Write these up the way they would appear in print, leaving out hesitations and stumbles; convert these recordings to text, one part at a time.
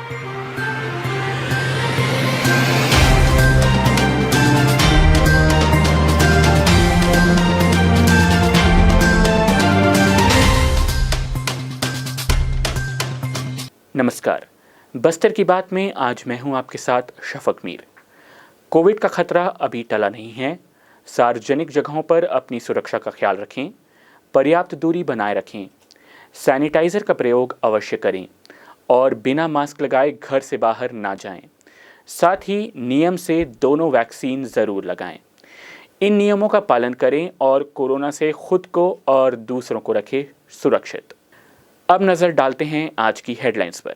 नमस्कार। बस्तर की बात में आज मैं हूं आपके साथ शफक मीर। कोविड का खतरा अभी टला नहीं है। सार्वजनिक जगहों पर अपनी सुरक्षा का ख्याल रखें, पर्याप्त दूरी बनाए रखें, सैनिटाइजर का प्रयोग अवश्य करें और बिना मास्क लगाए घर से बाहर ना जाएं। साथ ही नियम से दोनों वैक्सीन ज़रूर लगाएं। इन नियमों का पालन करें और कोरोना से खुद को और दूसरों को रखें सुरक्षित। अब नजर डालते हैं आज की हेडलाइंस पर।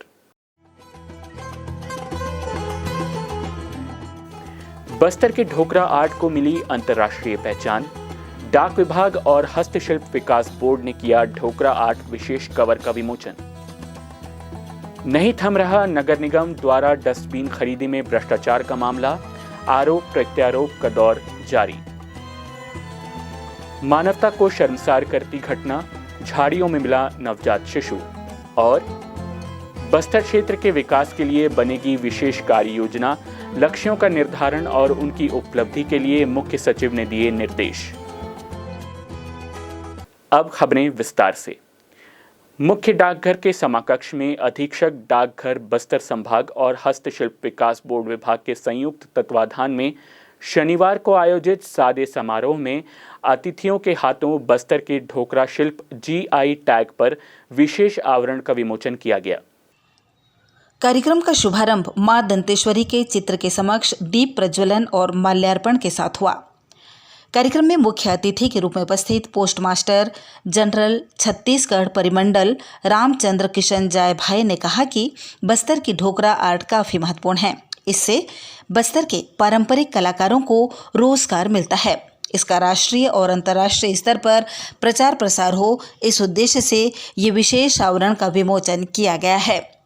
बस्तर के ढोकरा आर्ट को मिली अंतर्राष्ट्रीय पहचान। डाक विभाग और हस्तशिल्प विकास बोर्ड ने किया ढोकरा आर्ट विशेष कवर का विमोचन। नहीं थम रहा नगर निगम द्वारा डस्टबिन खरीदी में भ्रष्टाचार का मामला, आरोप प्रत्यारोप का दौर जारी। मानवता को शर्मसार करती घटना, झाड़ियों में मिला नवजात शिशु। और बस्तर क्षेत्र के विकास के लिए बनेगी विशेष कार्य योजना, लक्ष्यों का निर्धारण और उनकी उपलब्धि के लिए मुख्य सचिव ने दिए निर्देश। अब खबरें विस्तार से। मुख्य डाकघर के समाकक्ष में अधीक्षक डाकघर बस्तर संभाग और हस्तशिल्प विकास बोर्ड विभाग के संयुक्त तत्वाधान में शनिवार को आयोजित सादे समारोह में अतिथियों के हाथों बस्तर के ढोकरा शिल्प GI टैग पर विशेष आवरण का विमोचन किया गया। कार्यक्रम का शुभारंभ मां दंतेश्वरी के चित्र के समक्ष दीप प्रज्वलन और माल्यार्पण के साथ हुआ। कार्यक्रम में मुख्य अतिथि के रूप में उपस्थित पोस्टमास्टर जनरल छत्तीसगढ़ परिमंडल रामचंद्र किशन जाय भाई ने कहा कि बस्तर की ढोकरा आर्ट काफी महत्वपूर्ण है। इससे बस्तर के पारंपरिक कलाकारों को रोजगार मिलता है। इसका राष्ट्रीय और अंतर्राष्ट्रीय स्तर पर प्रचार प्रसार हो, इस उद्देश्य से ये विशेष आवरण का विमोचन किया गया है।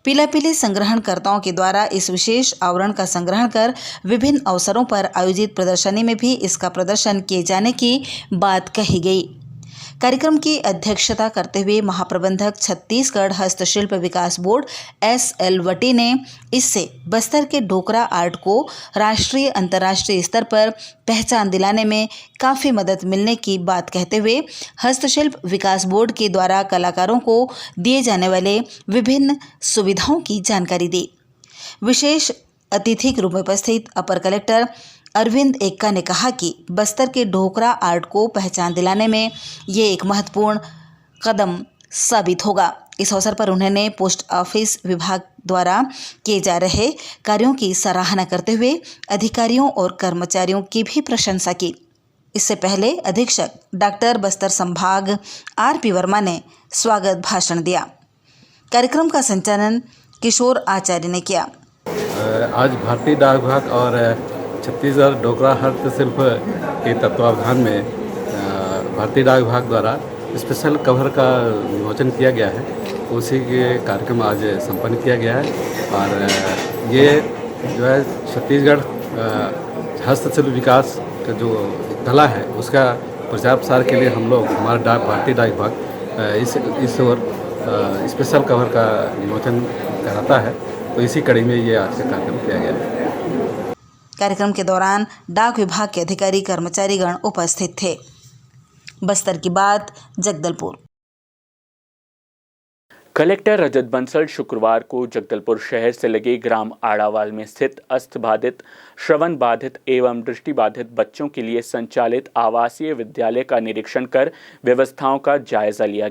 पीलापीली संग्रहणकर्ताओं के द्वारा इस विशेष आवरण का संग्रहण कर विभिन्न अवसरों पर आयोजित प्रदर्शनी में भी इसका प्रदर्शन किए जाने की बात कही गई। कार्यक्रम की अध्यक्षता करते हुए महाप्रबंधक छत्तीसगढ़ हस्तशिल्प विकास बोर्ड SL वटी ने इससे बस्तर के ढोकरा आर्ट को राष्ट्रीय अंतर्राष्ट्रीय स्तर पर पहचान दिलाने में काफ़ी मदद मिलने की बात कहते हुए हस्तशिल्प विकास बोर्ड के द्वारा कलाकारों को दिए जाने वाले विभिन्न सुविधाओं की जानकारी दी। विशेष अतिथि के रूप में उपस्थित अपर कलेक्टर अरविंद एक्का ने कहा कि बस्तर के ढोकरा आर्ट को पहचान दिलाने में ये एक महत्वपूर्ण कदम साबित होगा। इस अवसर पर उन्होंने पोस्ट ऑफिस विभाग द्वारा किए जा रहे कार्यों की सराहना करते हुए अधिकारियों और कर्मचारियों की भी प्रशंसा की। इससे पहले अधीक्षक डॉक्टर बस्तर संभाग RP वर्मा ने स्वागत भाषण दिया। कार्यक्रम का संचालन किशोर आचार्य ने किया। आज भारतीय डाक विभाग और छत्तीसगढ़ ढोकरा हस्तशिल्प के तत्वावधान में भारतीय डाक विभाग द्वारा स्पेशल कवर का विमोचन किया गया है। उसी के कार्यक्रम आज संपन्न किया गया है और ये जो है छत्तीसगढ़ हस्तशिल्प विकास का जो कला है उसका प्रचार प्रसार के लिए हम लोग हमारा भारतीय डाक विभाग इस ओर स्पेशल कवर का विमोचन कराता है। तो इसी कड़ी में ये आज का कार्यक्रम किया गया है। कार्यक्रम के दौरान डाक विभाग के अधिकारी कर्मचारीगण उपस्थित थे। बस्तर की बात जगदलपुर। कलेक्टर रजत बंसल शुक्रवार को जगदलपुर शहर से लगे ग्राम आड़ावाल में स्थित अस्थबाधित, श्रवण बाधित एवं दृष्टि बाधित बच्चों के लिए संचालित आवासीय विद्यालय का निरीक्षण कर व्यवस्थाओं का जायजा लिया।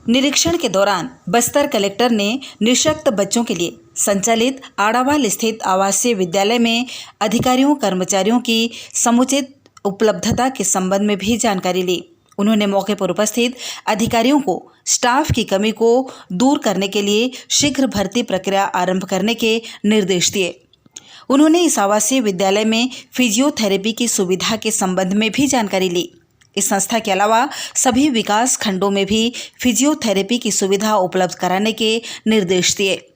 निरीक्षण के दौरान बस्तर कलेक्टर ने निःशक्त बच्चों के लिए संचालित आड़ावाल स्थित आवासीय विद्यालय में अधिकारियों कर्मचारियों की समुचित उपलब्धता के संबंध में भी जानकारी ली। उन्होंने मौके पर उपस्थित अधिकारियों को स्टाफ की कमी को दूर करने के लिए शीघ्र भर्ती प्रक्रिया आरंभ करने के निर्देश दिए। उन्होंने इस आवासीय विद्यालय में फिजियोथेरेपी की सुविधा के संबंध में भी जानकारी ली। इस संस्था के अलावा सभी विकास खंडों में भी फिजियोथेरेपी की सुविधा उपलब्ध कराने के निर्देश दिए।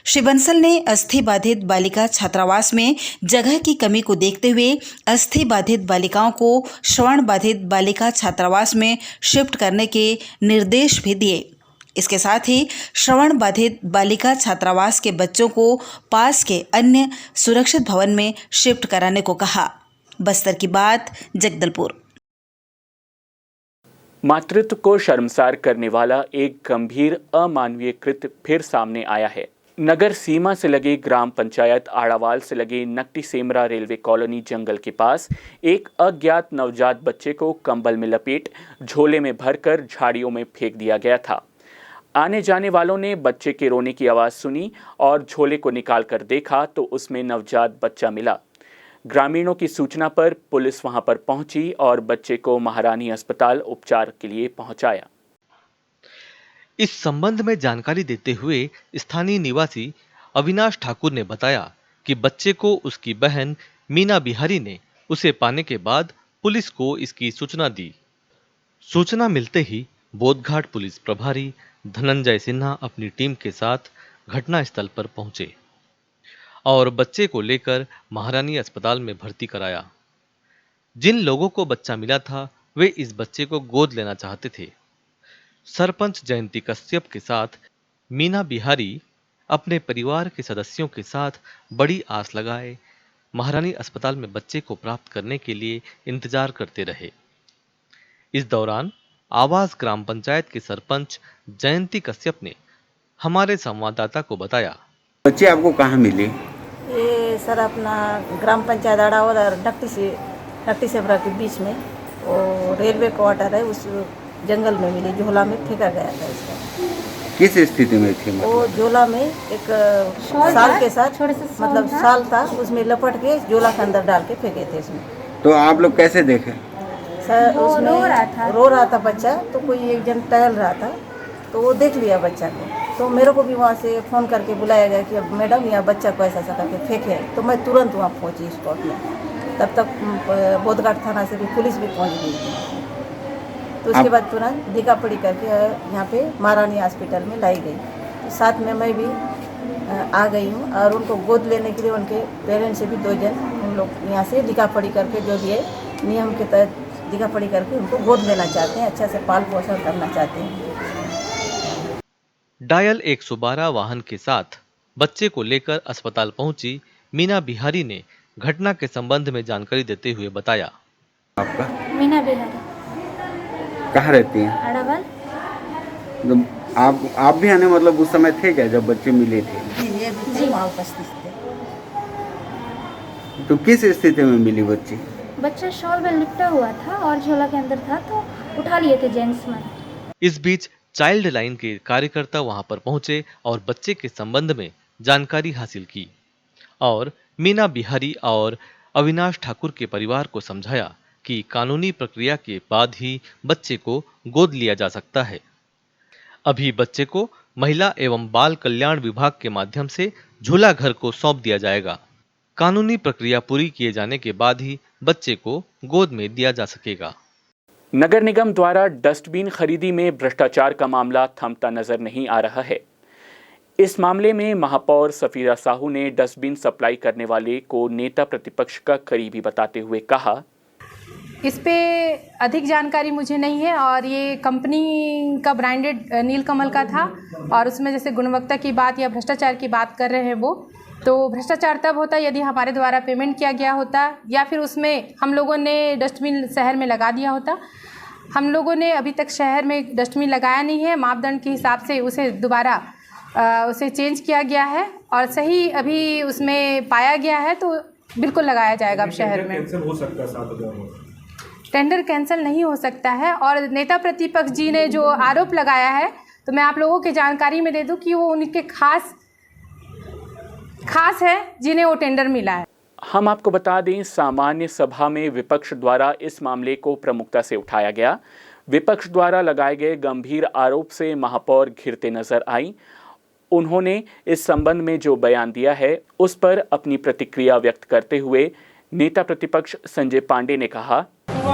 श्री बंसल ने अस्थि बाधित बालिका छात्रावास में जगह की कमी को देखते हुए अस्थि बाधित बालिकाओं को श्रवण बाधित बालिका छात्रावास में शिफ्ट करने के निर्देश भी दिए। इसके साथ ही श्रवण बाधित बालिका छात्रावास के बच्चों को पास के अन्य सुरक्षित भवन में शिफ्ट कराने को कहा। बस्तर की बात, जगदलपुर। मातृत्व को शर्मसार करने वाला एक गंभीर अमानवीय कृत्य फिर सामने आया है। नगर सीमा से लगे ग्राम पंचायत आड़ावाल से लगे नकटी सेमरा रेलवे कॉलोनी जंगल के पास एक अज्ञात नवजात बच्चे को कंबल में लपेट झोले में भरकर झाड़ियों में फेंक दिया गया था। आने जाने वालों ने बच्चे के रोने की आवाज़ सुनी और झोले को निकालकर देखा तो उसमें नवजात बच्चा मिला। ग्रामीणों की सूचना पर पुलिस वहां पर पहुंची और बच्चे को महारानी अस्पताल उपचार के लिए पहुंचाया। इस संबंध में जानकारी देते हुए स्थानीय निवासी अविनाश ठाकुर ने बताया कि बच्चे को उसकी बहन मीना बिहारी ने उसे पाने के बाद पुलिस को इसकी सूचना दी। सूचना मिलते ही बोधघाट पुलिस प्रभारी धनंजय सिन्हा अपनी टीम के साथ घटनास्थल पर पहुंचे और बच्चे को लेकर महारानी अस्पताल में भर्ती कराया। जिन लोगों को बच्चा मिला था वे इस बच्चे को गोद लेना चाहते थे। सरपंच जयंती कश्यप के साथ मीना बिहारी अपने परिवार के सदस्यों के साथ बड़ी आस लगाए महारानी अस्पताल में बच्चे को प्राप्त करने के लिए इंतजार करते रहे। इस दौरान आवास ग्राम पंचायत के सरपंच जयंती कश्यप ने हमारे संवाददाता को बताया, बच्चे आपको कहाँ मिले? ये सर अपना ग्राम पंचायत आड़ावल और नकटी सेमरा के बीच में वो रेलवे क्वार्टर है, उस जंगल में मिली। झोला में फेंका गया था इसका। किस स्थिति में थे? वो झोला में एक साल के साथ मतलब साल था, उसमें लपट के झोला के अंदर डाल के फेंके थे इसमें। तो आप लोग कैसे देखे? सर उसमें रो रहा था बच्चा, तो कोई एक जन टहल रहा था तो वो देख लिया बच्चा को। तो मेरे को भी वहाँ से फ़ोन करके बुलाया गया कि मैडम यहाँ बच्चा को ऐसा करके फेंके। तो मैं तुरंत वहाँ पहुँची स्पॉट में। तब तक बोधघाट थाना से भी पुलिस भी पहुँच गई थी। तो उसके बाद तुरंत दिखापड़ी करके यहाँ पे महारानी हॉस्पिटल में लाई गई। तो साथ में मैं भी आ गई हूँ और उनको गोद लेने के लिए उनके पेरेंट्स से भी 2 जन उन लोग यहाँ से दिखापड़ी करके जो भी है नियम के तहत दिखापड़ी करके उनको गोद लेना चाहते हैं, अच्छा से पाल पोषण करना चाहते हैं। डायल 112 वाहन के साथ बच्चे को लेकर अस्पताल पहुंची मीना बिहारी ने घटना के संबंध में जानकारी देते हुए बताया, आपका? मीना बिहारी। कहाँ रहती हैं? आड़ावल। तो आप भी आने मतलब उस समय थे क्या जब बच्चे मिले थे? जी वहाँ उपस्थित थे। तो किस स्थिति में मिली बच्ची? बच्चा शॉल में लिपटा हुआ था और झोला के अंदर था तो उठा लिए थे जेंट्स में। इस बीच चाइल्ड लाइन के कार्यकर्ता वहां पर पहुंचे और बच्चे के संबंध में जानकारी हासिल की और मीना बिहारी और अविनाश ठाकुर के परिवार को समझाया कि कानूनी प्रक्रिया के बाद ही बच्चे को गोद लिया जा सकता है। अभी बच्चे को महिला एवं बाल कल्याण विभाग के माध्यम से झूला घर को सौंप दिया जाएगा। कानूनी प्रक्रिया पूरी किए जाने के बाद ही बच्चे को गोद में दिया जा सकेगा। नगर निगम द्वारा डस्टबिन खरीदी में भ्रष्टाचार का मामला थमता नजर नहीं आ रहा है। इस मामले में महापौर सफीरा साहू ने डस्टबिन सप्लाई करने वाले को नेता प्रतिपक्ष का करीबी बताते हुए कहा, इस पे अधिक जानकारी मुझे नहीं है और ये कंपनी का ब्रांडेड नीलकमल का था और उसमें जैसे गुणवत्ता की बात या भ्रष्टाचार की बात कर रहे हैं वो, तो भ्रष्टाचार तब होता यदि हमारे द्वारा पेमेंट किया गया होता या फिर उसमें हम लोगों ने डस्टबिन शहर में लगा दिया होता। हम लोगों ने अभी तक शहर में डस्टबिन लगाया नहीं है। मापदंड के हिसाब से उसे दोबारा उसे चेंज किया गया है और सही अभी उसमें पाया गया है तो बिल्कुल लगाया जाएगा अब शहर में। कैंसिल हो सकता है 7,000 टेंडर कैंसिल नहीं हो सकता है। और नेता प्रतिपक्ष जी ने जो आरोप लगाया है तो मैं आप लोगों की जानकारी में दे दूं कि वो उनके खास है जिन्हें वो टेंडर मिला है। हम आपको बता दें, सामान्य सभा में विपक्ष द्वारा इस मामले को प्रमुखता से उठाया गया। विपक्ष द्वारा लगाए गए गंभीर आरोप से महापौर घिरते नजर आई। उन्होंने इस संबंध में जो बयान दिया है उस पर अपनी प्रतिक्रिया व्यक्त करते हुए नेता प्रतिपक्ष संजय पांडे ने कहा,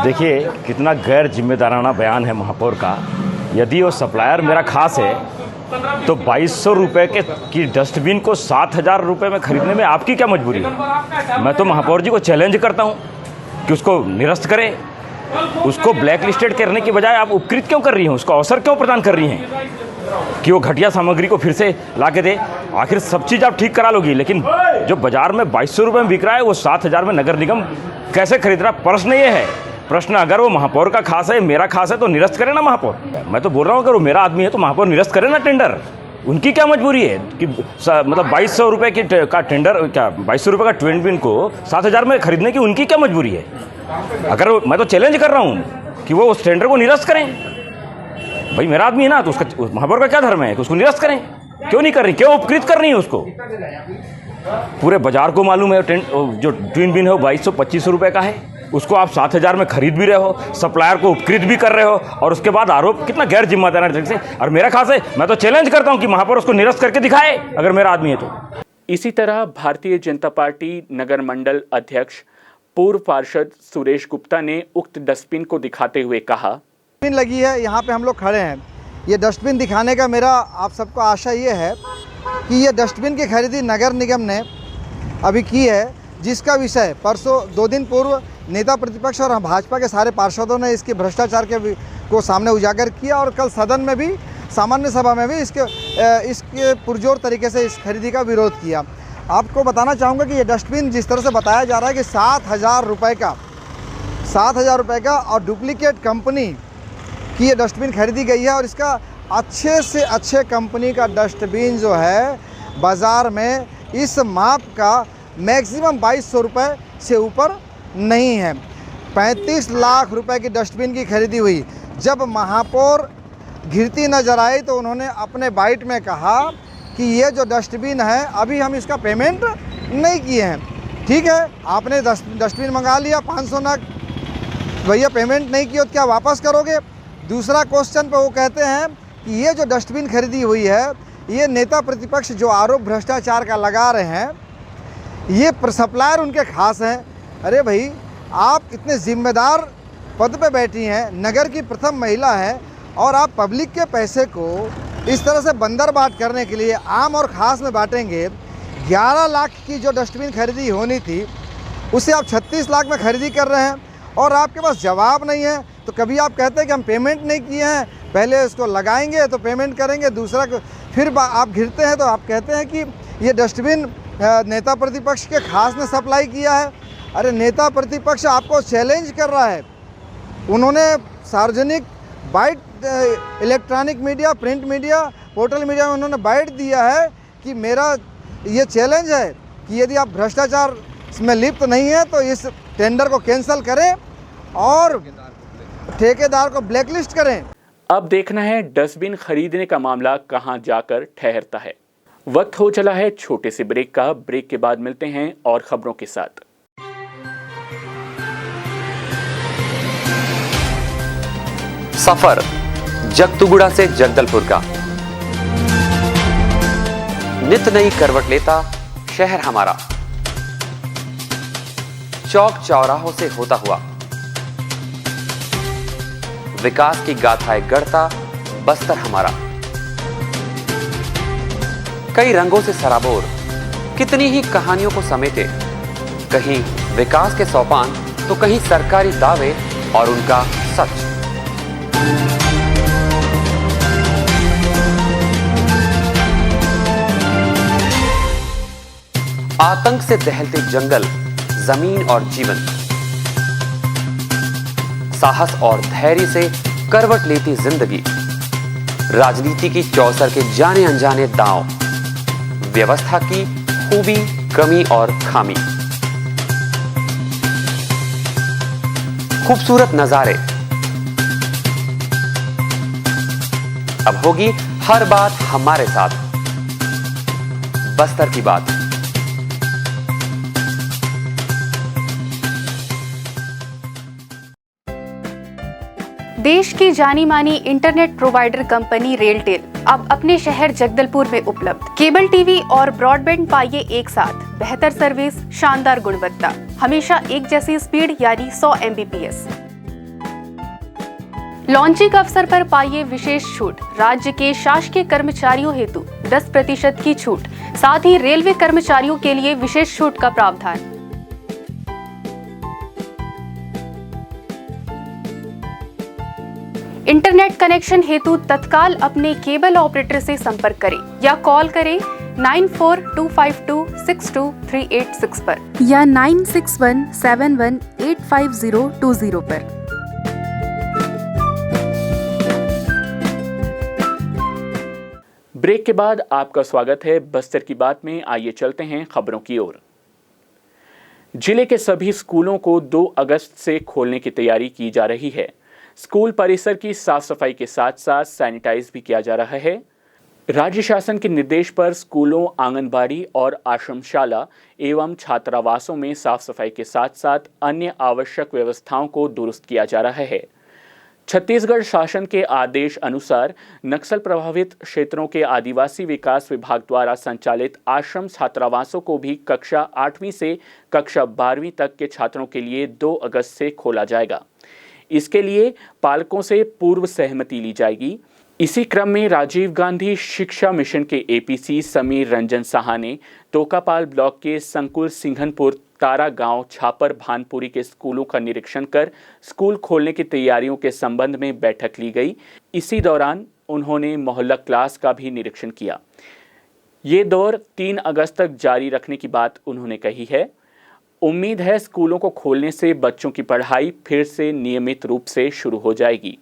देखिए कितना गैर जिम्मेदाराना बयान है महापौर का। यदि वो सप्लायर मेरा खास है तो 2200 रुपये की डस्टबिन को 7,000 रुपये में खरीदने में आपकी क्या मजबूरी है? मैं तो महापौर जी को चैलेंज करता हूं कि उसको निरस्त करें उसको ब्लैक लिस्टेड करने की बजाय आप उपकृत क्यों कर रही हैं, उसको अवसर क्यों प्रदान कर रही हैं कि वो घटिया सामग्री को फिर से ला के दे। आखिर सब चीज़ आप ठीक करा लोगी, लेकिन जो बाजार में 2200 रुपये में बिक रहा है वो 7000 में नगर निगम कैसे खरीद रहा। प्रश्न ये है, प्रश्न अगर वो महापौर का खास है, मेरा खास है, तो निरस्त करे ना महापौर। मैं तो बोल रहा हूँ अगर वो मेरा आदमी है तो महापौर निरस्त करे ना टेंडर। उनकी क्या मजबूरी है कि मतलब 2200 रुपये का टेंडर, क्या 2200 रुपये का ट्विन बिन को 7000 में खरीदने की उनकी क्या मजबूरी है। अगर मैं तो चैलेंज कर रहा हूँ कि वो उस टेंडर को निरस्त करें। भाई मेरा आदमी है ना, तो उसका महापौर का क्या धर्म है कि उसको निरस्त करें। क्यों नहीं कर रही, क्यों उपकृत कर रही है उसको। पूरे बाजार को मालूम है जो ट्विन बिन है वो 2200-2500 रुपये का है, उसको आप 7000 में खरीद भी रहे हो, सप्लायर को उपकृत भी कर रहे हो, और उसके बाद आरोप कितना गैर जिम्मेदार ढंग से। और मेरा खास है, मैं तो चैलेंज करता हूं कि महापौर उसको निरस्त करके दिखाए अगर मेरा आदमी है तो। इसी तरह भारतीय जनता पार्टी नगर मंडल अध्यक्ष पूर्व पार्षद सुरेश गुप्ता ने उक्त डस्टबिन को दिखाते हुए कहा, डस्टबिन लगी है, यहाँ पे हम लोग खड़े हैं। ये डस्टबिन दिखाने का मेरा आप सबको आशा ये है कि ये डस्टबिन की खरीदी नगर निगम ने अभी की है, जिसका विषय परसों 2 दिन पूर्व नेता प्रतिपक्ष और भाजपा के सारे पार्षदों ने इसके भ्रष्टाचार को सामने उजागर किया, और कल सदन में भी, सामान्य सभा में भी इसके पुरजोर तरीके से इस खरीदी का विरोध किया। आपको बताना चाहूँगा कि ये डस्टबिन जिस तरह से बताया जा रहा है कि 7000 रुपये का और डुप्लीकेट कंपनी की ये डस्टबिन खरीदी गई है, और इसका अच्छे से अच्छे कंपनी का डस्टबिन जो है बाज़ार में इस माप का मैक्सिमम 2200 रुपये से ऊपर नहीं है। 35 लाख रुपए की डस्टबिन की खरीदी हुई। जब महापौर घिरती नजर आई तो उन्होंने अपने बाइट में कहा कि ये जो डस्टबिन है अभी हम इसका पेमेंट नहीं किए हैं। ठीक है, आपने डस्टबिन मंगा लिया 500 नग, भैया पेमेंट नहीं किया तो क्या वापस करोगे। दूसरा क्वेश्चन पे वो कहते हैं कि ये जो डस्टबिन खरीदी हुई है, ये नेता प्रतिपक्ष जो आरोप भ्रष्टाचार का लगा रहे हैं, ये सप्लायर उनके खास हैं। अरे भाई, आप इतने जिम्मेदार पद पे बैठी हैं, नगर की प्रथम महिला हैं, और आप पब्लिक के पैसे को इस तरह से बंदर बाट करने के लिए आम और ख़ास में बांटेंगे। 11 लाख की जो डस्टबिन खरीदी होनी थी उसे आप 36 लाख में खरीदी कर रहे हैं, और आपके पास जवाब नहीं है। तो कभी आप कहते हैं कि हम पेमेंट नहीं किए हैं, पहले इसको लगाएंगे तो पेमेंट करेंगे, दूसरा फिर आप घिरते हैं तो आप कहते हैं कि ये डस्टबिन नेता प्रतिपक्ष के खास ने सप्लाई किया है। अरे नेता प्रतिपक्ष आपको चैलेंज कर रहा है। उन्होंने सार्वजनिक bite, electronic media, print media, portal media में उन्होंने बाइट दिया है कि मेरा ये चैलेंज है कि यदि आप भ्रष्टाचार में लिप्त नहीं है तो इस टेंडर को कैंसिल करें और ठेकेदार को ब्लैकलिस्ट करें। अब देखना है डस्टबिन खरीदने का मामला कहां जाकर ठहरता है। वक्त हो चला है छोटे से ब्रेक का। ब्रेक के बाद मिलते हैं और खबरों के साथ। सफर जगतुगुड़ा से जगदलपुर का, नित नई करवट लेता शहर हमारा, चौक चौराहों से होता हुआ विकास की गाथाएं गढ़ता बस्तर हमारा। कई रंगों से सराबोर कितनी ही कहानियों को समेटे, कहीं विकास के सोपान तो कहीं सरकारी दावे और उनका सच। आतंक से दहलते जंगल, जमीन और जीवन, साहस और धैर्य से करवट लेती जिंदगी, राजनीति की चौसर के जाने अनजाने दांव, व्यवस्था की खूबी, कमी और खामी, खूबसूरत नजारे। अब होगी हर बात हमारे साथ, बस्तर की बात। देश की जानी मानी इंटरनेट प्रोवाइडर कंपनी रेलटेल अब अपने शहर जगदलपुर में उपलब्ध। केबल टीवी और ब्रॉडबैंड पाइए एक साथ, बेहतर सर्विस, शानदार गुणवत्ता, हमेशा एक जैसी स्पीड यानी 100 Mbps। लॉन्चिंग अवसर पर पाइए विशेष छूट, राज्य के शासकीय कर्मचारियों हेतु 10% की छूट, साथ ही रेलवे कर्मचारियों के लिए विशेष छूट का प्रावधान। इंटरनेट कनेक्शन हेतु तत्काल अपने केबल ऑपरेटर से संपर्क करें या कॉल करें 9425262386 पर या 9617185020 पर। ब्रेक के बाद आपका स्वागत है बस्तर की बात में। आइए चलते हैं खबरों की ओर। जिले के सभी स्कूलों को 2 अगस्त से खोलने की तैयारी की जा रही है। स्कूल परिसर की साफ सफाई के साथ साथ सैनिटाइज भी किया जा रहा है। राज्य शासन के निर्देश पर स्कूलों, आंगनबाड़ी और आश्रमशाला एवं छात्रावासों में साफ सफाई के साथ साथ अन्य आवश्यक व्यवस्थाओं को दुरुस्त किया जा रहा है। छत्तीसगढ़ शासन के आदेश अनुसार नक्सल प्रभावित क्षेत्रों के आदिवासी विकास विभाग द्वारा संचालित आश्रम छात्रावासों को भी कक्षा 8वीं से कक्षा 12वीं तक के छात्रों के लिए 2 अगस्त से खोला जाएगा। इसके लिए पालकों से पूर्व सहमति ली जाएगी। इसी क्रम में राजीव गांधी शिक्षा मिशन के एपीसी समीर रंजन साहा ने तोकापाल ब्लॉक के संकुल सिंघनपुर, तारा गांव, छापर, भानपुरी के स्कूलों का निरीक्षण कर स्कूल खोलने की तैयारियों के संबंध में बैठक ली गई। इसी दौरान उन्होंने मोहल्ला क्लास का भी निरीक्षण किया। ये दौर 3 अगस्त तक जारी रखने की बात उन्होंने कही है। उम्मीद है स्कूलों को खोलने से बच्चों की पढ़ाई फिर से नियमित रूप से शुरू हो जाएगी।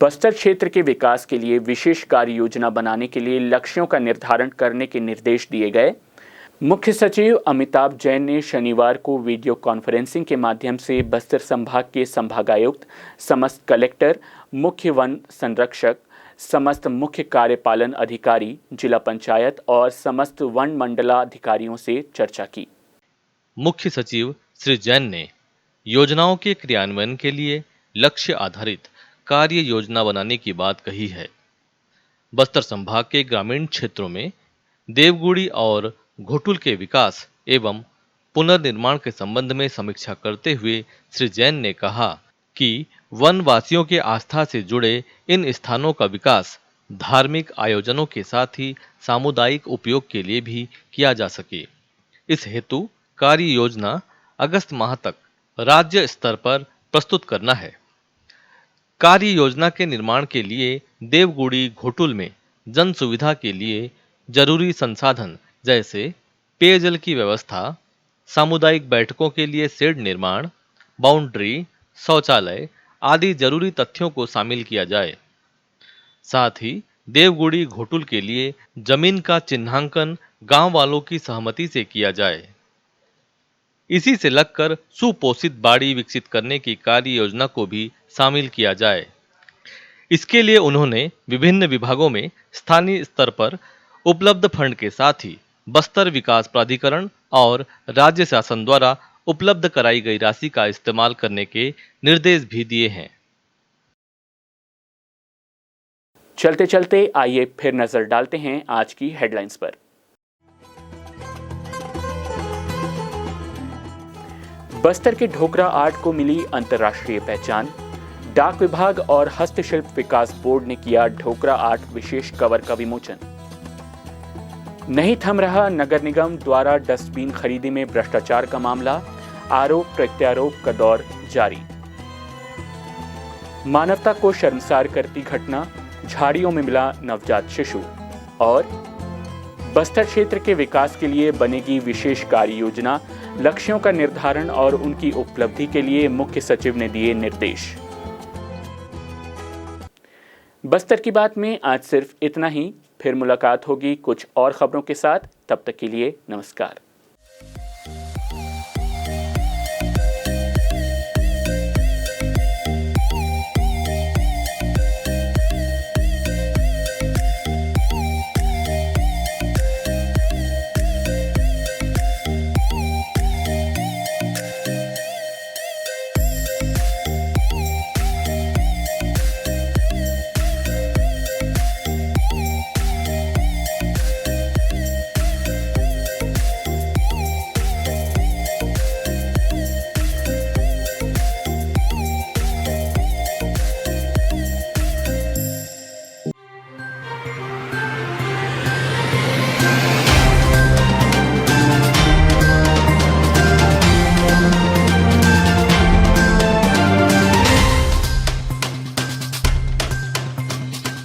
बस्तर क्षेत्र के विकास के लिए विशेष कार्य योजना बनाने के लिए लक्ष्यों का निर्धारण करने के निर्देश दिए गए। मुख्य सचिव अमिताभ जैन ने शनिवार को वीडियो कॉन्फ्रेंसिंग के माध्यम से बस्तर संभाग के संभागायुक्त, समस्त कलेक्टर, मुख्य वन संरक्षक, समस्त मुख्य कार्यपालन अधिकारी, जिला पंचायत और समस्त वन मंडलाधिकारियों से चर्चा की। मुख्य सचिव श्री जैन ने योजनाओं के क्रियान्वयन के लिए लक्ष्य आधारित कार्य योजना बनाने की बात कही है। बस्तर संभाग के ग्रामीण क्षेत्रों में देवगुड़ी और घोटुल के विकास एवं पुनर्निर्माण के संबंध में समीक्षा करते हुए श्री जैन ने कहा कि वनवासियों के आस्था से जुड़े इन स्थानों का विकास धार्मिक आयोजनों के साथ ही सामुदायिक उपयोग के लिए भी किया जा सके। इस हेतु कार्य योजना अगस्त माह तक राज्य स्तर पर प्रस्तुत करना है। कार्य योजना के निर्माण के लिए देवगुड़ी घोटुल में जन सुविधा के लिए जरूरी संसाधन जैसे पेयजल की व्यवस्था, सामुदायिक बैठकों के लिए शेड निर्माण, बाउंड्री, शौचालय आदि जरूरी तथ्यों को शामिल किया जाए। साथ ही देवगुड़ी घोटुल के लिए जमीन का चिन्हांकन गांव वालों की सहमति से किया जाए। इसी से लगकर सुपोषित बाड़ी विकसित करने की कार्य योजना को भी शामिल किया जाए। इसके लिए उन्होंने विभिन्न विभागों में स्थानीय स्तर पर उपलब्ध फंड के साथ ही बस्तर विकास प्राधिकरण और राज्य शासन द्वारा उपलब्ध कराई गई राशि का इस्तेमाल करने के निर्देश भी दिए हैं। चलते चलते आइए फिर नजर डालते हैं आज की हेडलाइंस पर। बस्तर के ढोकरा आर्ट को मिली अंतर्राष्ट्रीय पहचान। डाक विभाग और हस्तशिल्प विकास बोर्ड ने किया ढोकरा आर्ट विशेष कवर का विमोचन। नहीं थम रहा नगर निगम द्वारा डस्टबिन खरीदी में भ्रष्टाचार का मामला, आरोप प्रत्यारोप का दौर जारी। मानवता को शर्मसार करती घटना, झाड़ियों में मिला नवजात शिशु। और बस्तर क्षेत्र के विकास के लिए बनेगी विशेष कार्य योजना, लक्ष्यों का निर्धारण और उनकी उपलब्धि के लिए मुख्य सचिव ने दिए निर्देश। बस्तर की बात में आज सिर्फ इतना ही। फिर मुलाकात होगी कुछ और खबरों के साथ। तब तक के लिए नमस्कार।